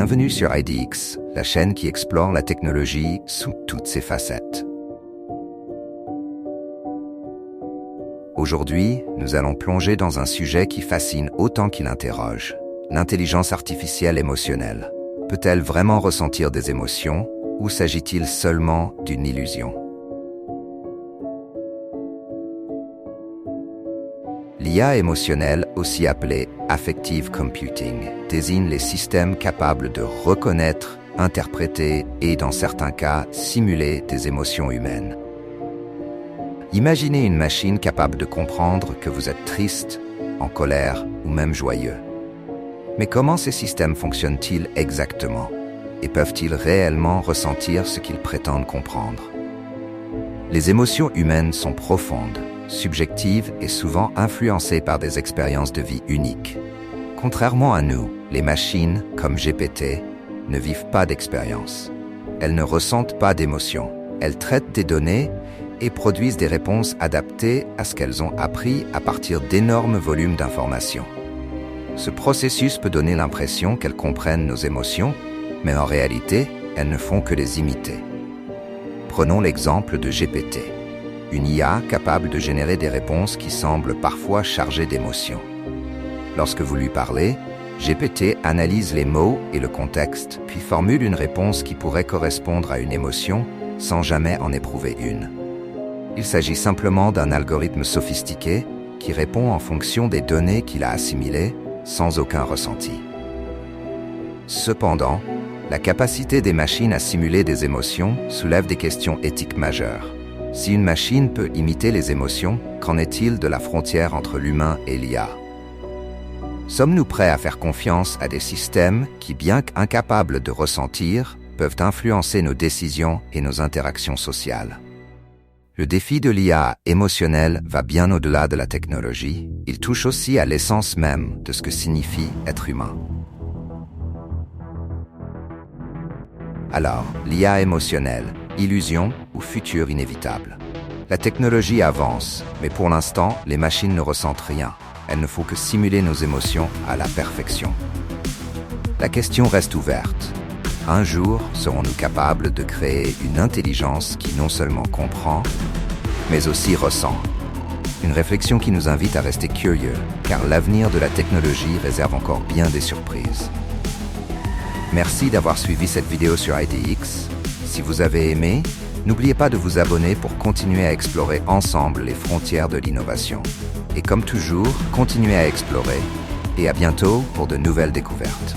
Bienvenue sur IDX, la chaîne qui explore la technologie sous toutes ses facettes. Aujourd'hui, nous allons plonger dans un sujet qui fascine autant qu'il interroge. L'intelligence artificielle émotionnelle. Peut-elle vraiment ressentir des émotions ou s'agit-il seulement d'une illusion? L'IA émotionnelle, aussi appelée Affective Computing, désigne les systèmes capables de reconnaître, interpréter et, dans certains cas, simuler des émotions humaines. Imaginez une machine capable de comprendre que vous êtes triste, en colère ou même joyeux. Mais comment ces systèmes fonctionnent-ils exactement? Et peuvent-ils réellement ressentir ce qu'ils prétendent comprendre? Les émotions humaines sont profondes, subjectives et souvent influencées par des expériences de vie uniques. Contrairement à nous, les machines, comme GPT, ne vivent pas d'expérience. Elles ne ressentent pas d'émotions. Elles traitent des données et produisent des réponses adaptées à ce qu'elles ont appris à partir d'énormes volumes d'informations. Ce processus peut donner l'impression qu'elles comprennent nos émotions, mais en réalité, elles ne font que les imiter. Prenons l'exemple de GPT, une IA capable de générer des réponses qui semblent parfois chargées d'émotions. Lorsque vous lui parlez, GPT analyse les mots et le contexte, puis formule une réponse qui pourrait correspondre à une émotion sans jamais en éprouver une. Il s'agit simplement d'un algorithme sophistiqué qui répond en fonction des données qu'il a assimilées sans aucun ressenti. Cependant, la capacité des machines à simuler des émotions soulève des questions éthiques majeures. Si une machine peut imiter les émotions, qu'en est-il de la frontière entre l'humain et l'IA? Sommes-nous prêts à faire confiance à des systèmes qui, bien qu'incapables de ressentir, peuvent influencer nos décisions et nos interactions sociales? Le défi de l'IA émotionnelle va bien au-delà de la technologie. Il touche aussi à l'essence même de ce que signifie être humain. Alors, l'IA émotionnelle, illusion ou futur inévitable? La technologie avance, mais pour l'instant, les machines ne ressentent rien. Elles ne font que simuler nos émotions à la perfection. La question reste ouverte. Un jour, serons-nous capables de créer une intelligence qui non seulement comprend, mais aussi ressent? Une réflexion qui nous invite à rester curieux, car l'avenir de la technologie réserve encore bien des surprises. Merci d'avoir suivi cette vidéo sur IDX. Si vous avez aimé, n'oubliez pas de vous abonner pour continuer à explorer ensemble les frontières de l'innovation. Et comme toujours, continuez à explorer. Et à bientôt pour de nouvelles découvertes.